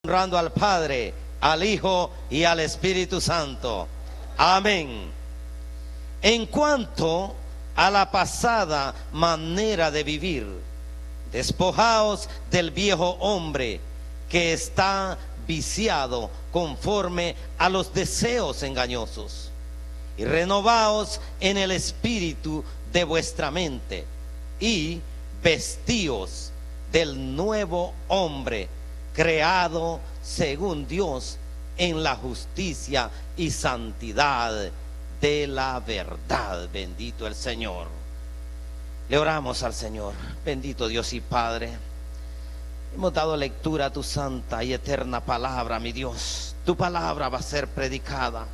Honrando al Padre, al Hijo y al Espíritu Santo. Amén. En cuanto a la pasada manera de vivir, despojaos del viejo hombre que está viciado conforme a los deseos engañosos, y renovaos en el espíritu de vuestra mente, y vestíos del nuevo hombre, creado según Dios en la justicia y santidad de la verdad. Bendito el Señor. Le oramos al Señor. Bendito Dios y Padre, hemos dado lectura a tu santa y eterna palabra, mi Dios. Tu palabra va a ser predicada.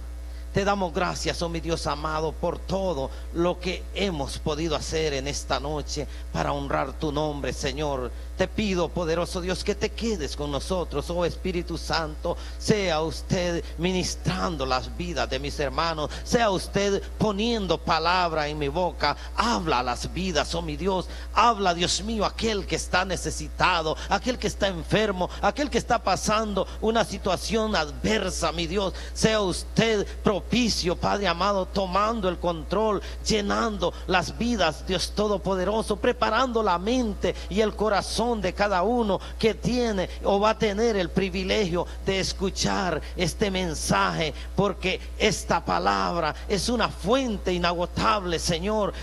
Te damos gracias, oh mi Dios amado, por todo lo que hemos podido hacer en esta noche para honrar tu nombre, Señor. Te pido, poderoso Dios, que te quedes con nosotros, oh Espíritu Santo. Sea usted ministrando las vidas de mis hermanos, sea usted poniendo palabra en mi boca. Habla a las vidas, oh mi Dios. Habla, Dios mío, aquel que está necesitado, aquel que está enfermo, aquel que está pasando una situación adversa, mi Dios. Sea usted propicio, Padre amado, tomando el control, llenando las vidas, Dios Todopoderoso, preparando la mente y el corazón de cada uno que tiene o va a tener el privilegio de escuchar este mensaje, porque esta palabra es una fuente inagotable, Señor.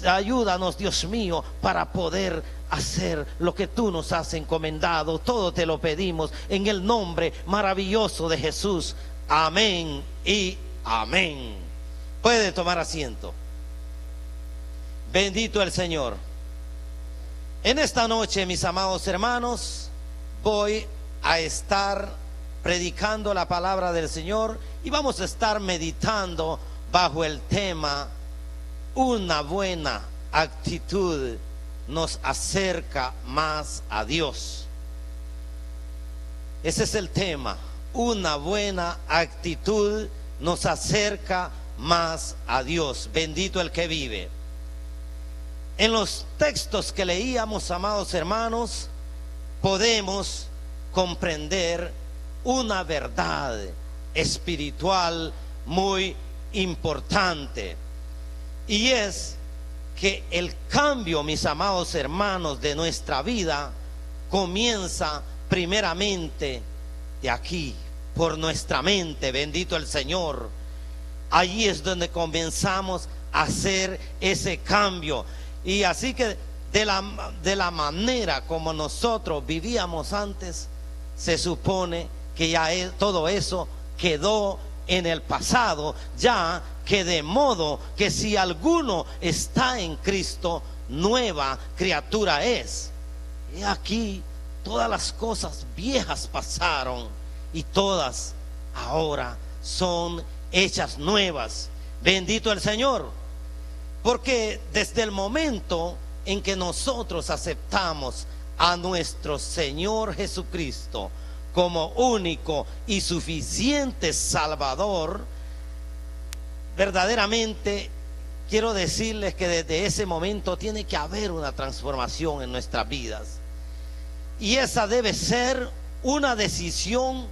Ayúdanos, Dios mío, para poder hacer lo que tú nos has encomendado. Todo te lo pedimos en el nombre maravilloso de Jesús. Amén y amén. Puede tomar asiento. Bendito el Señor. En esta noche, mis amados hermanos, voy a estar predicando la palabra del Señor y vamos a estar meditando bajo el tema: una buena actitud nos acerca más a Dios. Ese es el tema. Una buena actitud nos acerca más a Dios. Bendito el que vive. En los textos que leíamos, amados hermanos, podemos comprender una verdad espiritual muy importante, y es que el cambio, mis amados hermanos, de nuestra vida comienza primeramente de aquí, por nuestra mente. Bendito el Señor. Allí es donde comenzamos a hacer ese cambio. Y así que de la manera como nosotros vivíamos antes, se supone que ya todo eso quedó en el pasado, ya que de modo que si alguno está en Cristo, nueva criatura es. Y aquí todas las cosas viejas pasaron y todas ahora son hechas nuevas. Bendito el Señor. Porque desde el momento en que nosotros aceptamos a nuestro Señor Jesucristo como único y suficiente Salvador, verdaderamente quiero decirles que desde ese momento tiene que haber una transformación en nuestras vidas. Y esa debe ser una decisión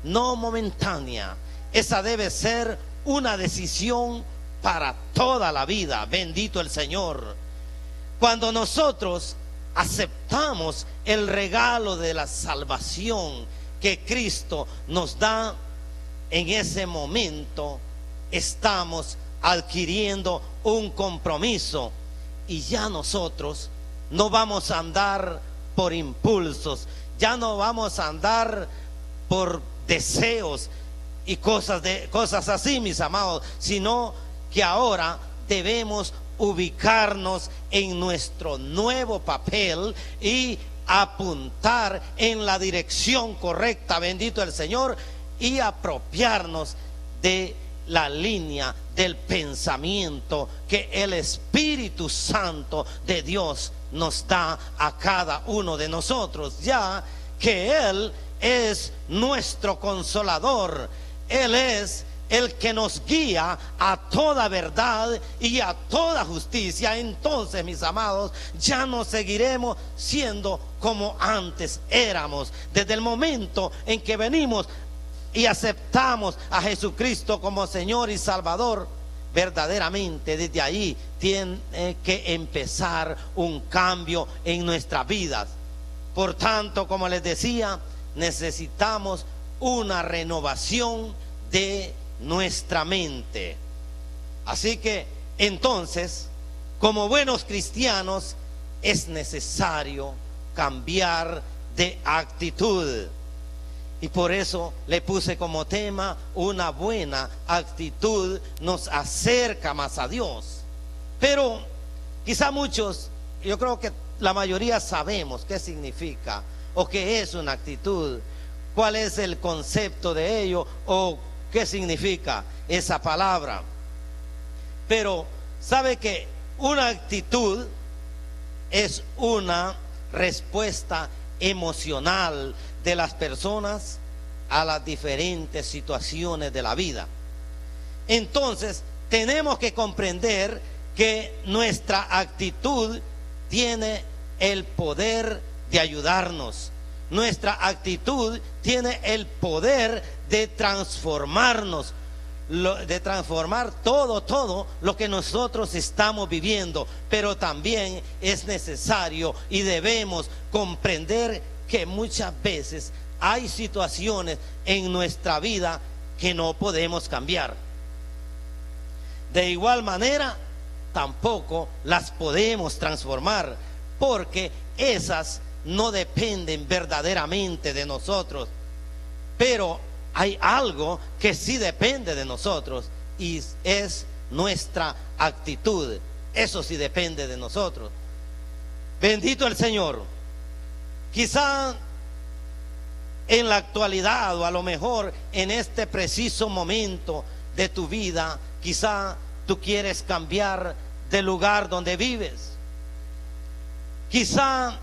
no momentánea. Esa debe ser una decisión para toda la vida. Bendito el Señor. Cuando nosotros aceptamos el regalo de la salvación que Cristo nos da, en ese momento estamos adquiriendo un compromiso, y ya nosotros no vamos a andar por impulsos, ya no vamos a andar por deseos y cosas así, mis amados, sino que ahora debemos ubicarnos en nuestro nuevo papel y apuntar en la dirección correcta, bendito el Señor, y apropiarnos de la línea del pensamiento que el Espíritu Santo de Dios nos da a cada uno de nosotros, ya que Él es nuestro consolador. Él es el que nos guía a toda verdad y a toda justicia, entonces, mis amados, ya no seguiremos siendo como antes éramos. Desde el momento en que venimos y aceptamos a Jesucristo como Señor y Salvador, verdaderamente desde ahí tiene que empezar un cambio en nuestras vidas. Por tanto, como les decía, necesitamos una renovación de nuestra mente. Así que entonces, como buenos cristianos, es necesario cambiar de actitud. Y por eso le puse como tema: una buena actitud nos acerca más a Dios. Pero quizá muchos, yo creo que la mayoría sabemos qué significa o qué es una actitud, cuál es el concepto de ello o qué significa esa palabra. Pero sabe que una actitud es una respuesta emocional de las personas a las diferentes situaciones de la vida. Entonces tenemos que comprender que nuestra actitud tiene el poder de ayudarnos. Nuestra actitud tiene el poder de transformarnos, de transformar todo lo que nosotros estamos viviendo. Pero también es necesario y debemos comprender que muchas veces hay situaciones en nuestra vida que no podemos cambiar. De igual manera, tampoco las podemos transformar, porque esas no dependen verdaderamente de nosotros. Pero hay algo que sí depende de nosotros, y es nuestra actitud. Eso sí depende de nosotros. Bendito el Señor. Quizá en la actualidad, o a lo mejor en este preciso momento de tu vida, quizá tú quieres cambiar de lugar donde vives. Quizá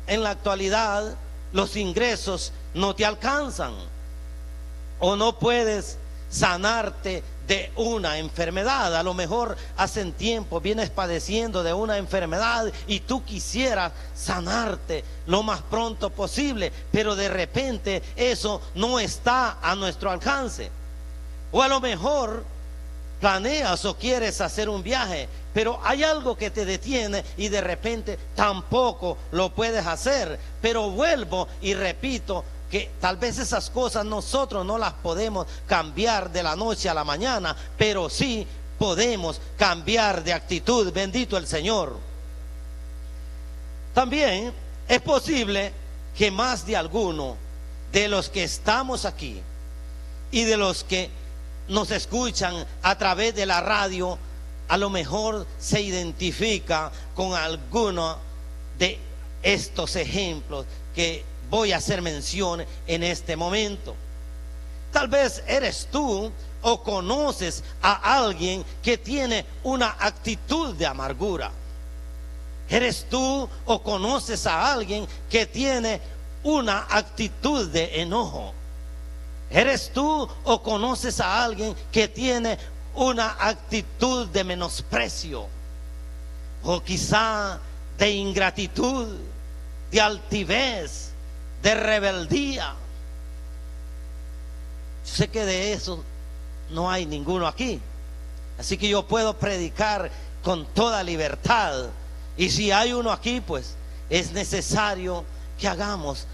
en la actualidad los ingresos no te alcanzan, o no puedes sanarte de una enfermedad. A lo mejor hace tiempo vienes padeciendo de una enfermedad y tú quisieras sanarte lo más pronto posible, pero de repente eso no está a nuestro alcance. O a lo mejor planeas o quieres hacer un viaje, pero hay algo que te detiene y de repente tampoco lo puedes hacer. Pero vuelvo y repito que tal vez esas cosas nosotros no las podemos cambiar de la noche a la mañana, pero sí podemos cambiar de actitud. Bendito el Señor. También es posible que más de alguno de los que estamos aquí y de los que nos escuchan a través de la radio, a lo mejor se identifica con alguno de estos ejemplos que voy a hacer mención en este momento. Tal vez eres tú o conoces a alguien que tiene una actitud de amargura. Eres tú o conoces a alguien que tiene una actitud de enojo. Eres tú o conoces a alguien que tiene una actitud de menosprecio, o quizá de ingratitud, de altivez, de rebeldía. Yo sé que de eso no hay ninguno aquí, así que yo puedo predicar con toda libertad. Y si hay uno aquí, pues es necesario que hagamos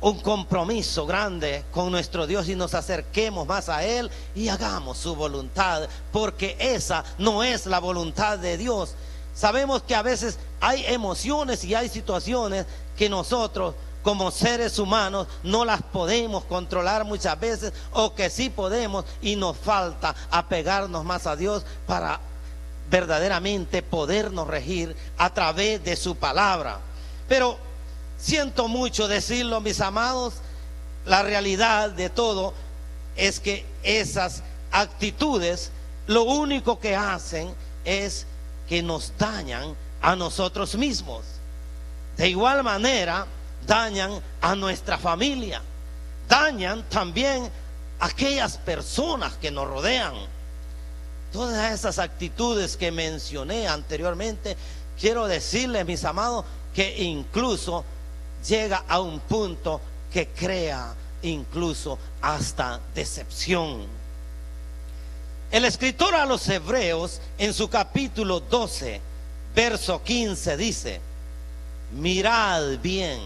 un compromiso grande con nuestro Dios y nos acerquemos más a Él y hagamos su voluntad, porque esa no es la voluntad de Dios. Sabemos que a veces hay emociones y hay situaciones que nosotros como seres humanos no las podemos controlar muchas veces, o que sí podemos, y nos falta apegarnos más a Dios para verdaderamente podernos regir a través de su palabra. Pero siento mucho decirlo, mis amados, la realidad de todo es que esas actitudes lo único que hacen es que nos dañan a nosotros mismos. De igual manera dañan a nuestra familia, dañan también aquellas personas que nos rodean. Todas esas actitudes que mencioné anteriormente, quiero decirles, mis amados, que incluso llega a un punto que crea incluso hasta decepción. El escritor a los Hebreos, en su capítulo 12, verso 15, dice: mirad bien,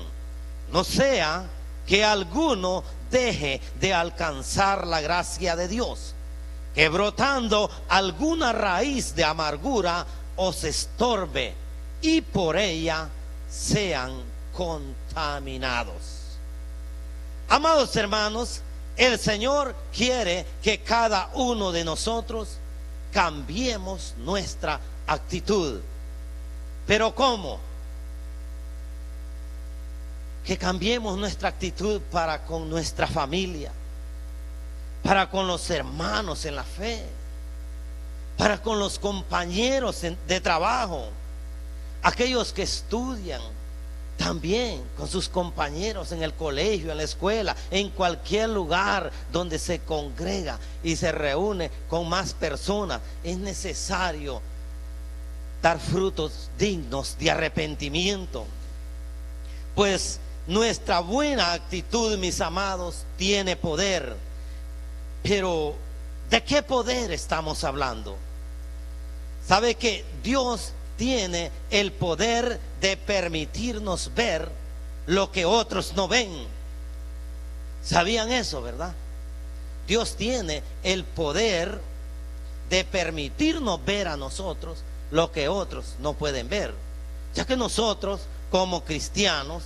no sea que alguno deje de alcanzar la gracia de Dios, que brotando alguna raíz de amargura os estorbe y por ella sean contaminados. Amados hermanos, el Señor quiere que cada uno de nosotros cambiemos nuestra actitud. ¿Pero cómo? Que cambiemos nuestra actitud para con nuestra familia, para con los hermanos en la fe, para con los compañeros de trabajo, aquellos que estudian, también con sus compañeros en el colegio, en la escuela, en cualquier lugar donde se congrega y se reúne con más personas. Es necesario dar frutos dignos de arrepentimiento, pues nuestra buena actitud, mis amados, tiene poder. Pero ¿de qué poder estamos hablando? ¿Sabe que Dios tiene el poder de permitirnos ver lo que otros no ven? ¿Sabían eso, verdad? Dios tiene el poder de permitirnos ver a nosotros lo que otros no pueden ver, ya que nosotros como cristianos,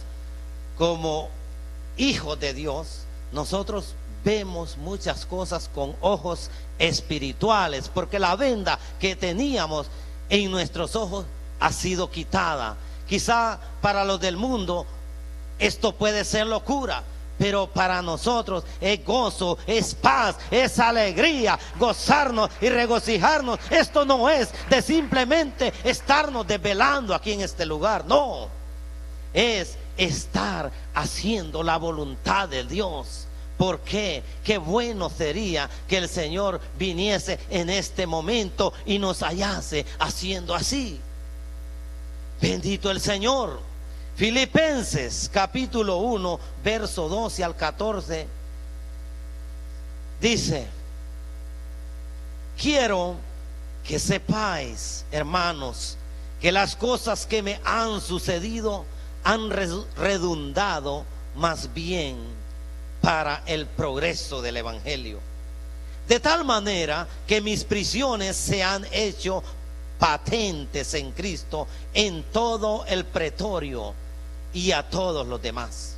como hijos de Dios, nosotros vemos muchas cosas con ojos espirituales, porque la venda que teníamos en nuestros ojos ha sido quitada. Quizá para los del mundo esto puede ser locura, pero para nosotros es gozo, es paz, es alegría, gozarnos y regocijarnos. Esto no es de simplemente estarnos desvelando aquí en este lugar, no, es estar haciendo la voluntad de Dios. ¿Por qué? Qué bueno sería que el Señor viniese en este momento y nos hallase haciendo así. Bendito el Señor. Filipenses capítulo 1, verso 12 al 14 dice: quiero que sepáis, hermanos, que las cosas que me han sucedido han redundado más bien para el progreso del Evangelio, de tal manera que mis prisiones se han hecho patentes en Cristo en todo el pretorio y a todos los demás.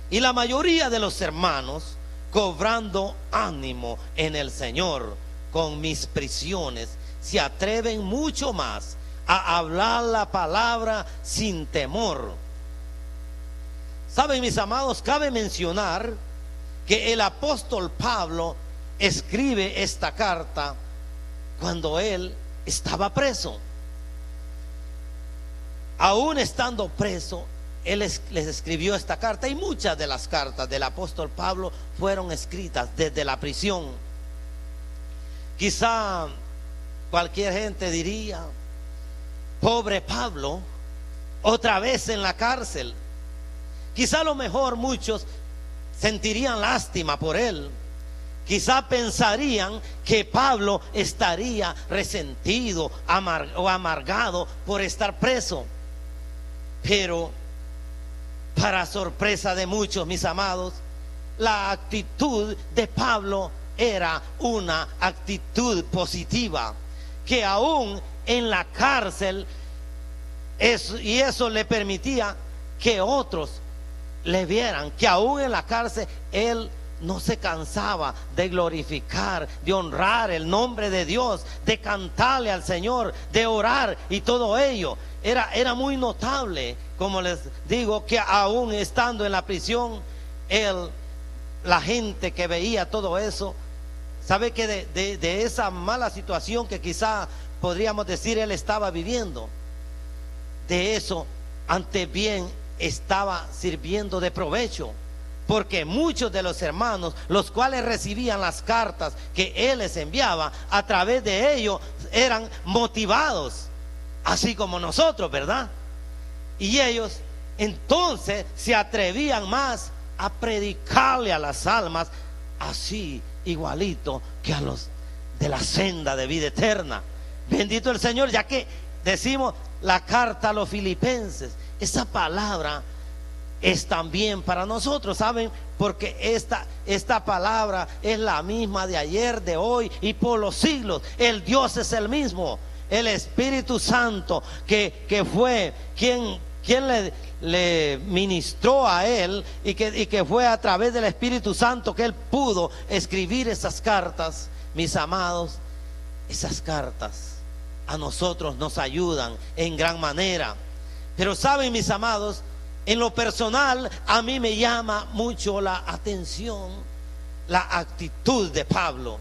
Y la mayoría de los hermanos, cobrando ánimo en el Señor con mis prisiones, se atreven mucho más a hablar la palabra sin temor. Saben, mis amados, cabe mencionar que el apóstol Pablo escribe esta carta cuando él estaba preso. Aún estando preso, él les escribió esta carta, y muchas de las cartas del apóstol Pablo fueron escritas desde la prisión. Quizá cualquier gente diría: pobre Pablo, otra vez en la cárcel. Quizá a lo mejor muchos sentirían lástima por él. Quizá pensarían que Pablo estaría resentido o amargado por estar preso. Pero para sorpresa de muchos, mis amados, la actitud de Pablo era una actitud positiva, que aún en la cárcel y eso le permitía que otros le vieran que aún en la cárcel él no se cansaba de glorificar, de honrar el nombre de Dios, de cantarle al Señor, de orar, y todo ello era muy notable. Como les digo, que aún estando en la prisión, la gente que veía todo eso, sabe que de esa mala situación que quizá podríamos decir él estaba viviendo, de eso antes bien estaba sirviendo de provecho, porque muchos de los hermanos, los cuales recibían las cartas que él les enviaba, a través de ellos eran motivados, así como nosotros, ¿verdad? Y ellos entonces se atrevían más a predicarle a las almas, así igualito que a los de la senda de vida eterna. Bendito el Señor, ya que decimos la carta a los filipenses, esa palabra es también para nosotros, ¿saben? Porque esta palabra es la misma de ayer, de hoy y por los siglos. El Dios es el mismo. El Espíritu Santo que fue quien le ministró a él, y que fue a través del Espíritu Santo que él pudo escribir esas cartas. Mis amados, esas cartas a nosotros nos ayudan en gran manera. Pero saben, mis amados, en lo personal a mí me llama mucho la atención la actitud de Pablo.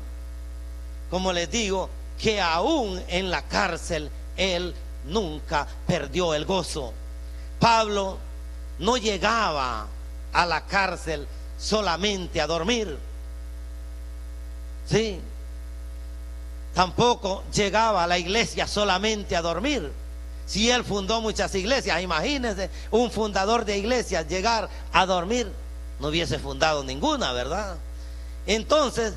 Como les digo, que aún en la cárcel él nunca perdió el gozo. Pablo no llegaba a la cárcel solamente a dormir, sí, tampoco llegaba a la iglesia solamente a dormir. Si él fundó muchas iglesias, imagínense un fundador de iglesias llegar a dormir, no hubiese fundado ninguna, ¿verdad? Entonces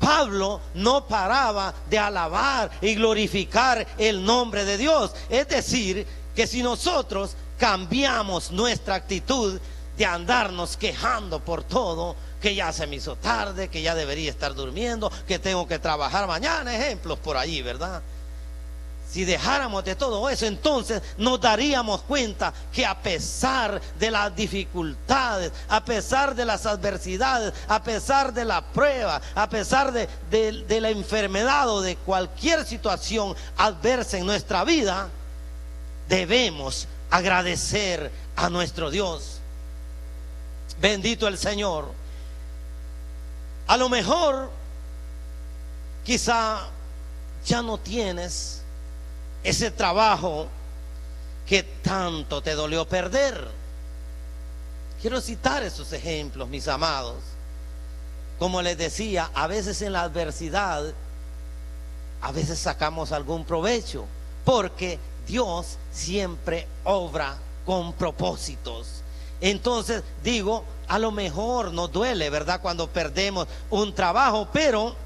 Pablo no paraba de alabar y glorificar el nombre de Dios. Es decir, que si nosotros cambiamos nuestra actitud de andarnos quejando por todo, que ya se me hizo tarde, que ya debería estar durmiendo, que tengo que trabajar mañana, ejemplos por ahí, ¿verdad? Si dejáramos de todo eso, entonces nos daríamos cuenta que a pesar de las dificultades, a pesar de las adversidades, a pesar de la prueba, a pesar de la enfermedad o de cualquier situación adversa en nuestra vida, debemos agradecer a nuestro Dios. Bendito el Señor. A lo mejor quizá ya no tienes ese trabajo que tanto te dolió perder. Quiero citar esos ejemplos, mis amados. Como les decía, a veces en la adversidad, a veces sacamos algún provecho, porque Dios siempre obra con propósitos. Entonces digo, a lo mejor nos duele, ¿verdad?, cuando perdemos un trabajo, pero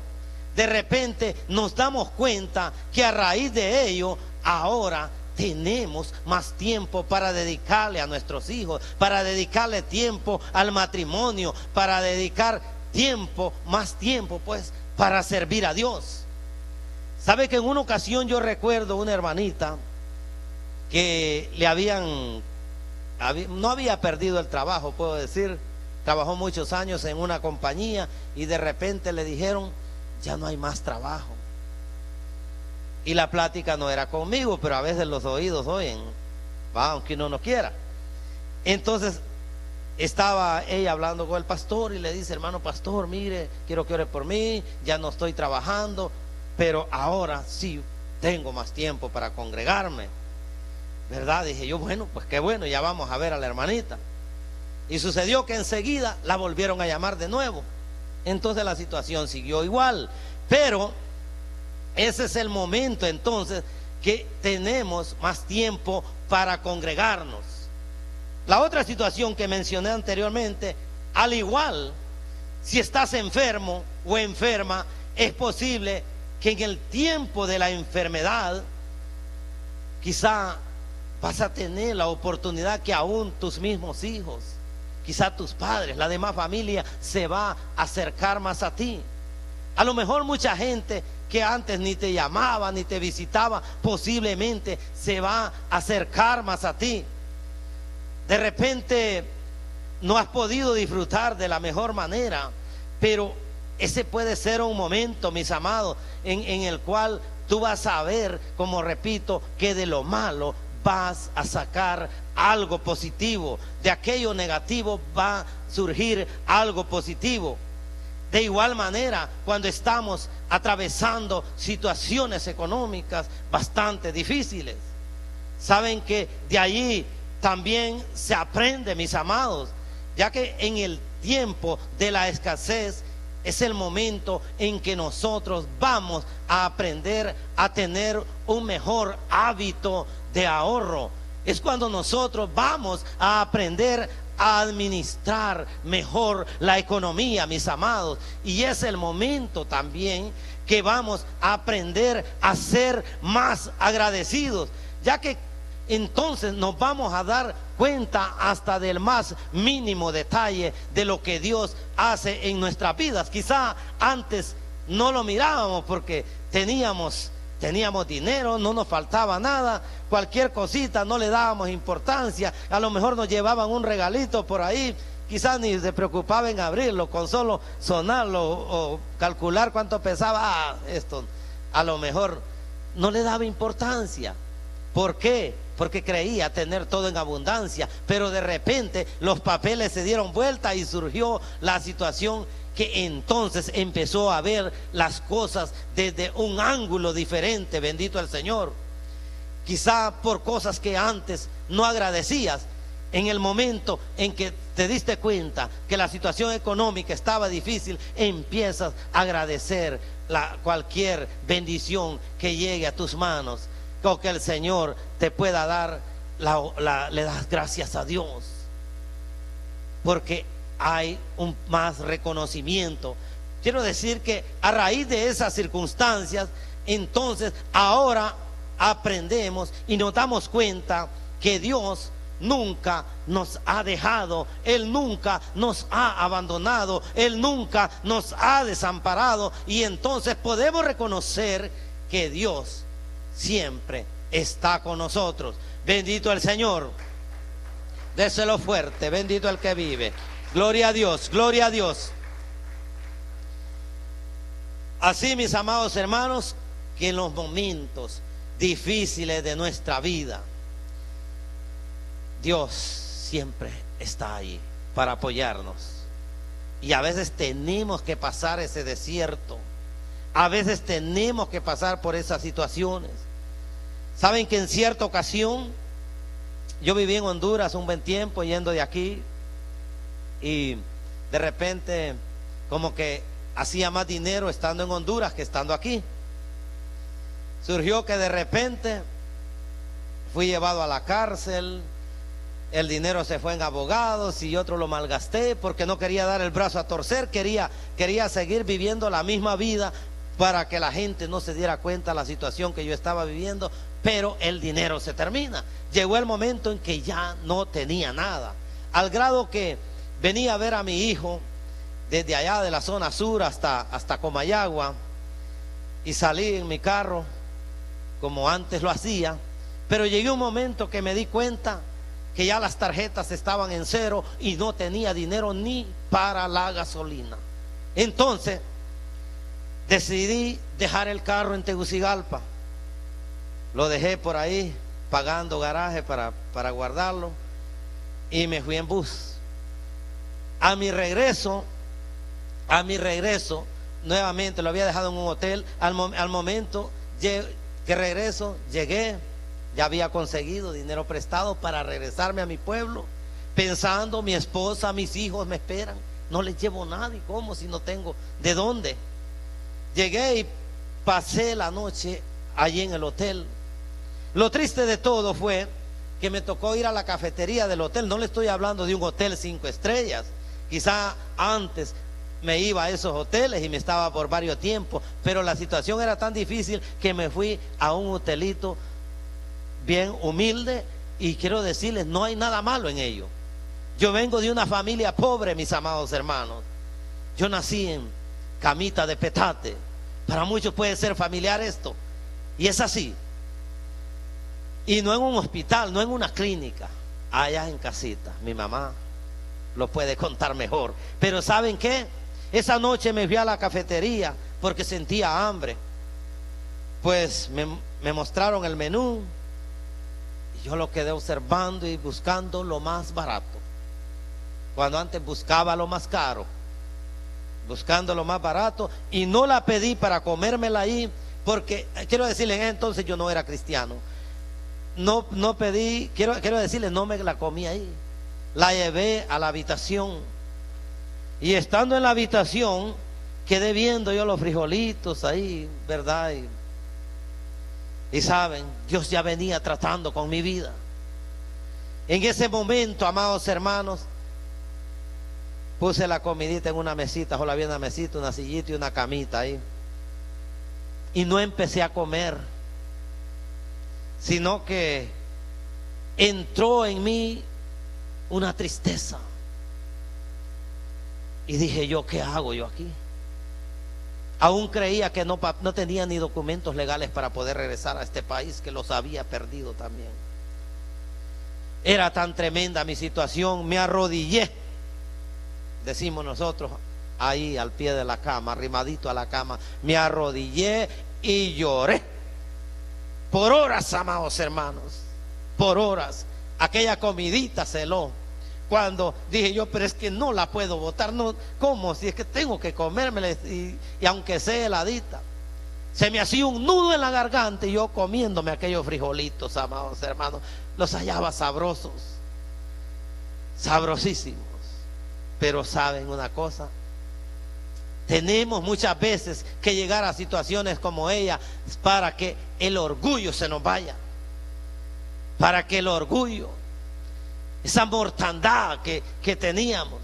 de repente nos damos cuenta que a raíz de ello ahora tenemos más tiempo para dedicarle a nuestros hijos, para dedicarle tiempo al matrimonio, para dedicar tiempo, más tiempo pues, para servir a Dios. ¿Sabe que en una ocasión yo recuerdo una hermanita que no había perdido el trabajo, puedo decir, trabajó muchos años en una compañía y de repente le dijeron, ya no hay más trabajo? Y la plática no era conmigo, pero a veces los oídos oyen, aunque uno no quiera. Entonces estaba ella hablando con el pastor y le dice, hermano pastor, mire, quiero que ore por mí, ya no estoy trabajando, pero ahora sí tengo más tiempo para congregarme, ¿verdad? Dije yo, bueno, pues qué bueno, ya vamos a ver a la hermanita. Y sucedió que enseguida la volvieron a llamar de nuevo. Entonces la situación siguió igual, pero ese es el momento entonces que tenemos más tiempo para congregarnos. La otra situación que mencioné anteriormente, al igual, si estás enfermo o enferma, es posible que en el tiempo de la enfermedad quizá vas a tener la oportunidad que aún tus mismos hijos, quizá tus padres, la demás familia se va a acercar más a ti. A lo mejor mucha gente que antes ni te llamaba ni te visitaba, posiblemente se va a acercar más a ti. De repente no has podido disfrutar de la mejor manera, pero ese puede ser un momento, mis amados, en el cual tú vas a ver, como repito, que de lo malo vas a sacar algo positivo, de aquello negativo va a surgir algo positivo. De igual manera, cuando estamos atravesando situaciones económicas bastante difíciles, saben que de allí también se aprende, mis amados, ya que en el tiempo de la escasez es el momento en que nosotros vamos a aprender a tener un mejor hábito de ahorro. Es cuando nosotros vamos a aprender a administrar mejor la economía, mis amados. Y es el momento también que vamos a aprender a ser más agradecidos, ya que entonces nos vamos a dar cuenta hasta del más mínimo detalle de lo que Dios hace en nuestras vidas. Quizá antes no lo mirábamos porque teníamos dinero, no nos faltaba nada, cualquier cosita no le dábamos importancia, a lo mejor nos llevaban un regalito por ahí, quizás ni se preocupaba en abrirlo, con solo sonarlo o calcular cuánto pesaba, esto a lo mejor no le daba importancia. ¿Por qué? Porque creía tener todo en abundancia, pero de repente los papeles se dieron vuelta y surgió la situación que entonces empezó a ver las cosas desde un ángulo diferente, bendito el Señor. Quizá por cosas que antes no agradecías, en el momento en que te diste cuenta que la situación económica estaba difícil, empiezas a agradecer cualquier bendición que llegue a tus manos, o que el Señor te pueda dar, le das gracias a Dios, porque hay un más reconocimiento. Quiero decir que a raíz de esas circunstancias, entonces ahora aprendemos y nos damos cuenta que Dios nunca nos ha dejado, Él nunca nos ha abandonado, Él nunca nos ha desamparado, y entonces podemos reconocer que Dios siempre está con nosotros. Bendito el Señor. Déselo fuerte, bendito el que vive. Gloria a Dios, gloria a Dios. Así, mis amados hermanos, que en los momentos difíciles de nuestra vida, Dios siempre está ahí para apoyarnos. Y a veces tenemos que pasar ese desierto, a veces tenemos que pasar por esas situaciones. Saben que en cierta ocasión yo viví en Honduras un buen tiempo, yendo de aquí, y de repente como que hacía más dinero estando en Honduras que estando aquí. Surgió que de repente fui llevado a la cárcel, el dinero se fue en abogados y otro lo malgasté porque no quería dar el brazo a torcer, quería seguir viviendo la misma vida para que la gente no se diera cuenta de la situación que yo estaba viviendo, pero el dinero se termina. Llegó el momento en que ya no tenía nada, al grado que venía a ver a mi hijo desde allá de la zona sur hasta Comayagua, y salí en mi carro como antes lo hacía, pero llegué un momento que me di cuenta que ya las tarjetas estaban en cero y no tenía dinero ni para la gasolina. Entonces decidí dejar el carro en Tegucigalpa, lo dejé por ahí pagando garaje para guardarlo, y me fui en bus. A mi regreso, nuevamente lo había dejado en un hotel. Al momento que regreso, llegué, ya había conseguido dinero prestado para regresarme a mi pueblo, pensando, mi esposa, mis hijos me esperan, no les llevo nada, ¿y cómo si no tengo de dónde? Llegué y pasé la noche allí en el hotel. Lo triste de todo fue que me tocó ir a la cafetería del hotel. No le estoy hablando de un hotel 5 estrellas, quizá antes me iba a esos hoteles y me estaba por varios tiempos, pero la situación era tan difícil que me fui a un hotelito bien humilde, y quiero decirles, no hay nada malo en ello. Yo vengo de una familia pobre, mis amados hermanos. Yo nací en camita de petate. Para muchos puede ser familiar esto, y es así. Y no en un hospital, no en una clínica, allá en casita. Mi mamá lo puede contar mejor. Pero ¿saben qué? Esa noche me fui a la cafetería porque sentía hambre. Pues me mostraron el menú y yo lo quedé observando y buscando lo más barato, cuando antes buscaba lo más caro, buscando lo más barato, y no la pedí para comérmela ahí, porque quiero decirles, en ese entonces yo no era cristiano. No pedí, quiero decirles, no me la comí ahí, la llevé a la habitación Y estando en la habitación, quedé viendo yo los frijolitos ahí, ¿verdad? Y saben, Dios ya venía tratando con mi vida. En ese momento, amados hermanos, puse la comidita en una mesita, solo había una mesita, una sillita y una camita ahí. Y no empecé a comer, sino que entró en mí una tristeza. Y dije yo, ¿qué hago yo aquí? Aún creía que no tenía ni documentos legales para poder regresar a este país, que los había perdido también. Era tan tremenda mi situación, me arrodillé, decimos nosotros, ahí al pie de la cama, arrimadito a la cama, me arrodillé y lloré. Por horas, amados hermanos, por horas. Aquella comidita celó. Cuando dije yo, pero es que no la puedo botar, no, ¿cómo? Si es que tengo que comérmela y aunque sea heladita. Se me hacía un nudo en la garganta y yo comiéndome aquellos frijolitos, amados hermanos, los hallaba sabrosos, sabrosísimos. Pero saben una cosa, tenemos muchas veces que llegar a situaciones como ella para que el orgullo se nos vaya, para que el orgullo, esa mortandad que teníamos,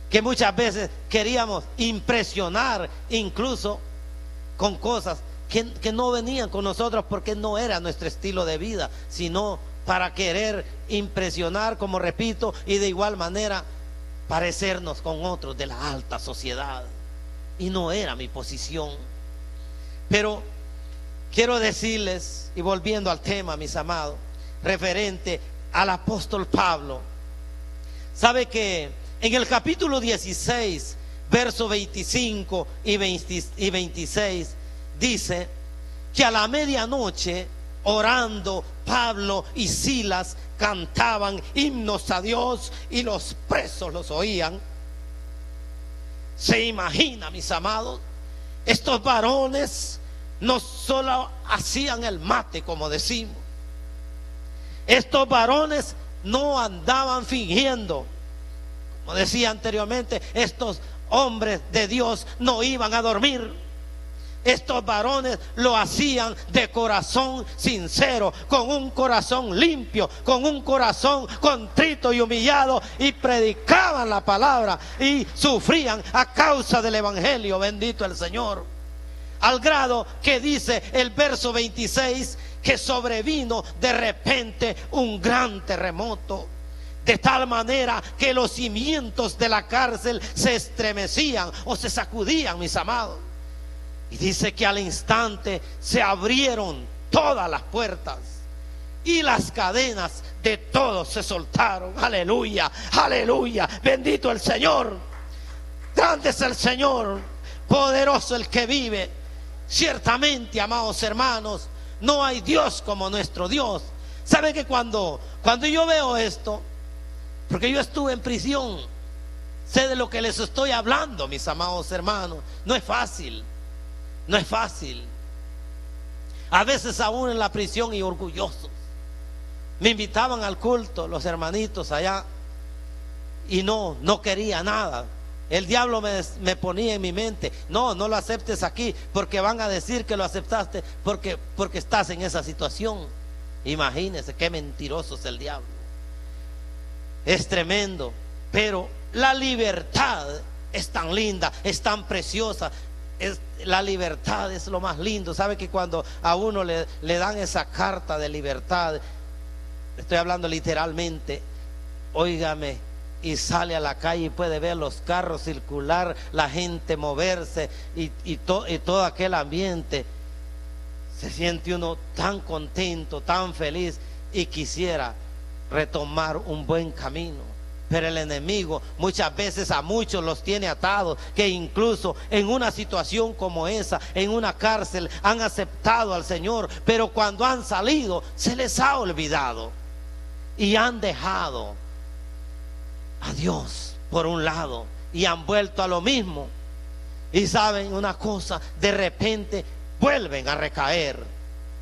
que muchas veces queríamos impresionar incluso con cosas que no venían con nosotros porque no era nuestro estilo de vida, sino para querer impresionar, como repito, y de igual manera parecernos con otros de la alta sociedad. Y no era mi posición. Pero quiero decirles, y volviendo al tema, mis amados, referente al apóstol Pablo, sabe que en el capítulo 16, verso 25 y 26, dice que a la medianoche, orando, Pablo y Silas cantaban himnos a Dios y los presos los oían. Se imagina, mis amados, estos varones no solo hacían el mate, como decimos. Estos varones no andaban fingiendo. Como decía anteriormente, estos hombres de Dios no iban a dormir. Estos varones lo hacían de corazón sincero, con un corazón limpio, con un corazón contrito y humillado, y predicaban la palabra y sufrían a causa del evangelio. Bendito el Señor. Al grado que dice el verso 26 que sobrevino de repente un gran terremoto, de tal manera que los cimientos de la cárcel se estremecían o se sacudían, mis amados. Y dice que al instante se abrieron todas las puertas y las cadenas de todos se soltaron. Aleluya, aleluya, bendito el Señor. Grande es el Señor, poderoso el que vive. Ciertamente, amados hermanos, no hay Dios como nuestro Dios. ¿Saben que cuando yo veo esto, porque yo estuve en prisión, sé de lo que les estoy hablando, mis amados hermanos? No es fácil. No es fácil. A veces aún en la prisión y orgullosos. Me invitaban al culto los hermanitos allá y no quería nada. El diablo me ponía en mi mente, no lo aceptes aquí porque van a decir que lo aceptaste porque estás en esa situación. Imagínense qué mentiroso es el diablo. Es tremendo. Pero la libertad es tan linda, es tan preciosa. La libertad es lo más lindo. Sabe que cuando a uno le dan esa carta de libertad, estoy hablando literalmente, óigame, y sale a la calle y puede ver los carros circular, la gente moverse y todo aquel ambiente, se siente uno tan contento, tan feliz, y quisiera retomar un buen camino. Pero el enemigo muchas veces a muchos los tiene atados, que incluso en una situación como esa, en una cárcel, han aceptado al Señor, pero cuando han salido se les ha olvidado y han dejado a Dios por un lado y han vuelto a lo mismo. Y saben una cosa, de repente vuelven a recaer.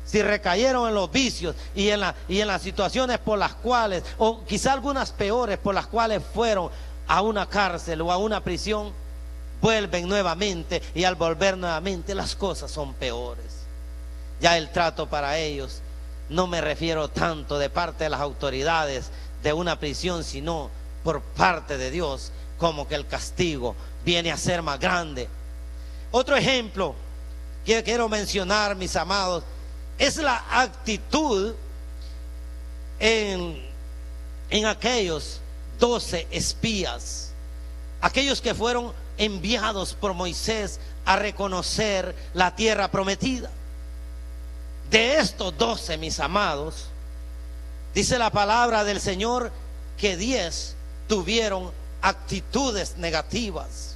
Si recayeron en los vicios y en las situaciones por las cuales, o quizá algunas peores, por las cuales fueron a una cárcel o a una prisión, vuelven nuevamente, y al volver nuevamente las cosas son peores. Ya el trato para ellos, no me refiero tanto de parte de las autoridades de una prisión, sino por parte de Dios, como que el castigo viene a ser más grande. Otro ejemplo que quiero mencionar, mis amados, es la actitud en aquellos 12 espías, aquellos que fueron enviados por Moisés a reconocer la tierra prometida. De estos 12, mis amados, dice la palabra del Señor que 10 tuvieron actitudes negativas.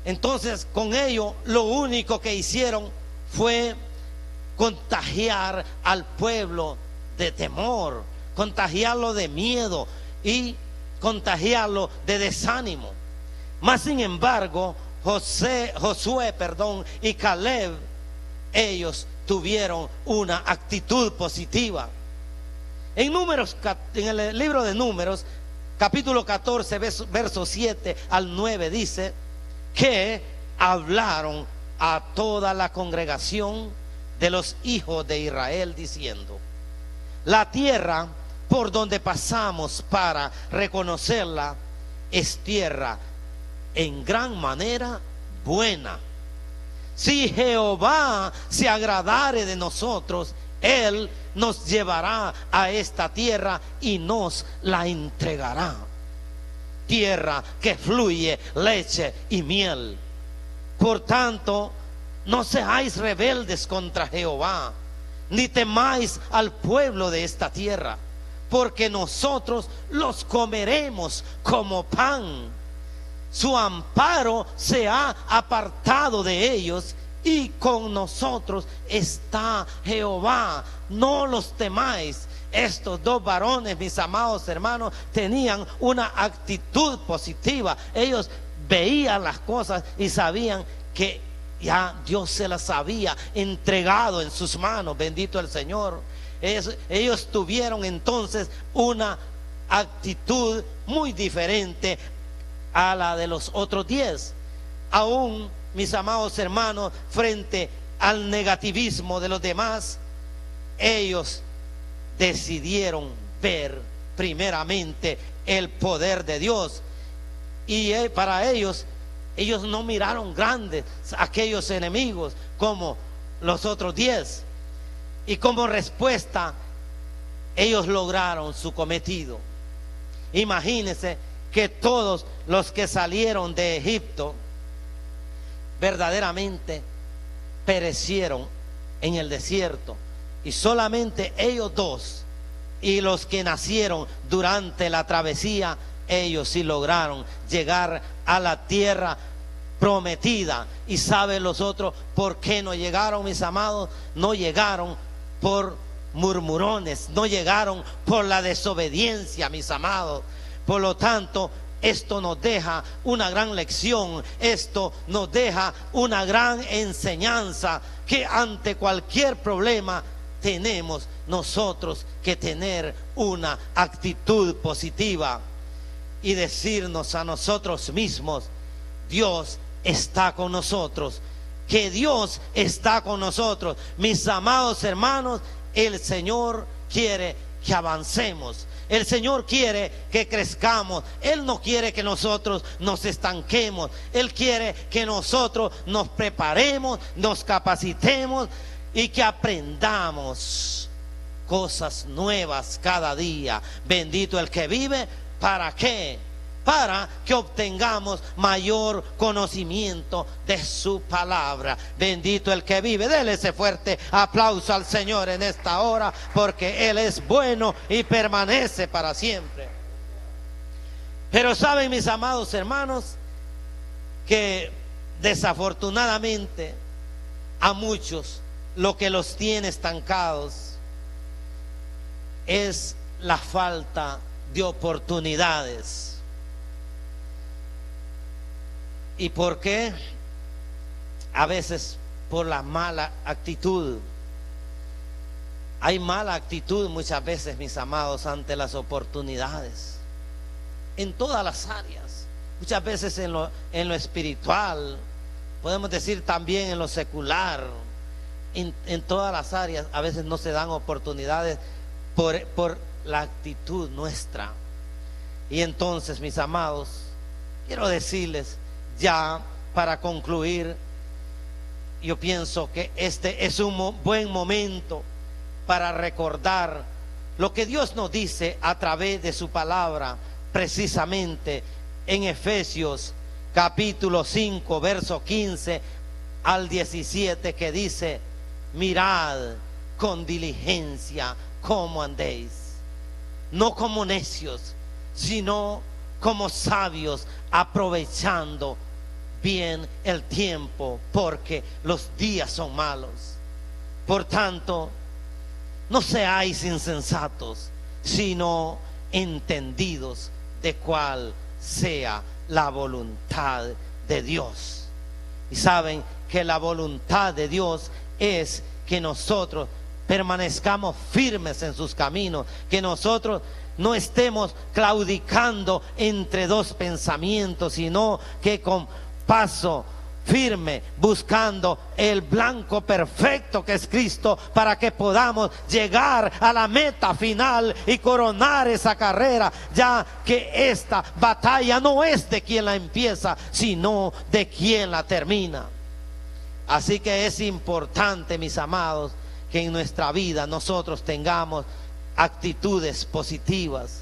Entonces, con ello, lo único que hicieron fue contagiar al pueblo de temor, contagiarlo de miedo y contagiarlo de desánimo. Mas sin embargo, Josué y Caleb, ellos tuvieron una actitud positiva. En el libro de Números, capítulo 14, versos 7 al 9, dice que hablaron a toda la congregación de los hijos de Israel diciendo: la tierra por donde pasamos para reconocerla es tierra en gran manera buena. Si Jehová se agradare de nosotros, Él nos llevará a esta tierra y nos la entregará. Tierra que fluye leche y miel. Por tanto, no seáis rebeldes contra Jehová, ni temáis al pueblo de esta tierra, porque nosotros los comeremos como pan. Su amparo se ha apartado de ellos, y con nosotros está Jehová, no los temáis. Estos 2 varones, mis amados hermanos, tenían una actitud positiva. Ellos veían las cosas y sabían que ya Dios se las había entregado en sus manos. Bendito el Señor. Ellos tuvieron entonces una actitud muy diferente a la de los otros 10. Aún, mis amados hermanos, frente al negativismo de los demás, ellos decidieron ver primeramente el poder de Dios. Y para ellos no miraron grandes aquellos enemigos como los otros 10. Y como respuesta, ellos lograron su cometido. Imagínense que todos los que salieron de Egipto verdaderamente perecieron en el desierto, y solamente ellos 2 y los que nacieron durante la travesía, ellos sí lograron llegar a la tierra prometida. Y saben los otros por qué no llegaron, mis amados. No llegaron por murmurones, no llegaron por la desobediencia, mis amados. Por lo tanto, esto nos deja una gran lección, esto nos deja una gran enseñanza, que ante cualquier problema tenemos nosotros que tener una actitud positiva y decirnos a nosotros mismos: Dios está con nosotros, que Dios está con nosotros. Mis amados hermanos, el Señor quiere que avancemos. El Señor quiere que crezcamos. Él no quiere que nosotros nos estanquemos. Él quiere que nosotros nos preparemos, nos capacitemos y que aprendamos cosas nuevas cada día. Bendito el que vive. ¿Para qué? Para que obtengamos mayor conocimiento de su palabra. Bendito el que vive. Dele ese fuerte aplauso al Señor en esta hora, porque Él es bueno y permanece para siempre. Pero saben, mis amados hermanos, que desafortunadamente a muchos lo que los tiene estancados es la falta de oportunidades. ¿Y por qué? A veces por la mala actitud. Hay mala actitud muchas veces, mis amados, ante las oportunidades, en todas las áreas. muchas veces en lo espiritual, podemos decir también en lo secular, en todas las áreas, a veces no se dan oportunidades por la actitud nuestra. Y entonces, mis amados, quiero decirles ya para concluir, yo pienso que este es un buen momento para recordar lo que Dios nos dice a través de su palabra, precisamente en Efesios capítulo 5, verso 15 al 17, que dice: mirad con diligencia cómo andéis, no como necios, sino como sabios, aprovechando bien el tiempo, porque los días son malos. Por tanto, no seáis insensatos, sino entendidos de cuál sea la voluntad de Dios. Y saben que la voluntad de Dios es que nosotros permanezcamos firmes en sus caminos, que nosotros no estemos claudicando entre dos pensamientos, sino que con paso firme, buscando el blanco perfecto que es Cristo, para que podamos llegar a la meta final y coronar esa carrera, ya que esta batalla no es de quien la empieza, sino de quien la termina. Así que es importante, mis amados, que en nuestra vida nosotros tengamos actitudes positivas.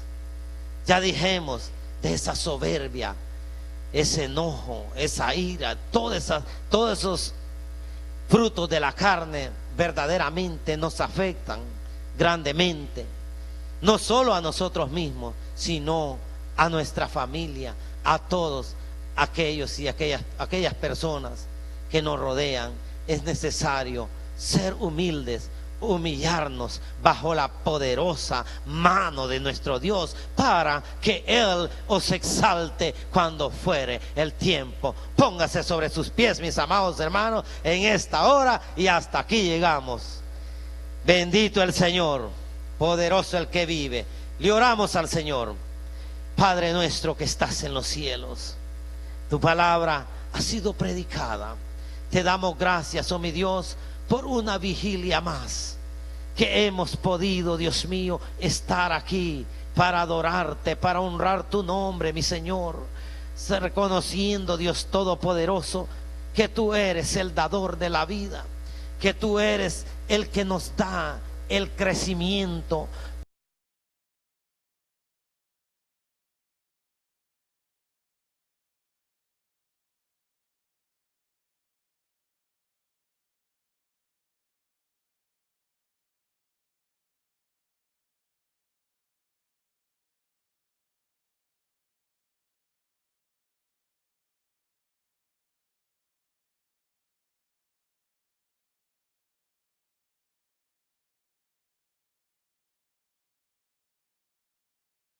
Ya dijimos de esa soberbia, ese enojo, esa ira, todos esos frutos de la carne verdaderamente nos afectan grandemente, no solo a nosotros mismos, sino a nuestra familia, a todos aquellos y aquellas personas que nos rodean. Es necesario ser humildes, humillarnos bajo la poderosa mano de nuestro Dios, para que Él os exalte cuando fuere el tiempo. Póngase sobre sus pies, mis amados hermanos, en esta hora, y hasta aquí llegamos. Bendito el Señor, poderoso el que vive. Le oramos al Señor. Padre nuestro que estás en los cielos, tu palabra ha sido predicada. Te damos gracias, oh mi Dios, por una vigilia más, que hemos podido, Dios mío, estar aquí para adorarte, para honrar tu nombre, mi Señor, reconociendo, Dios Todopoderoso, que tú eres el dador de la vida, que tú eres el que nos da el crecimiento,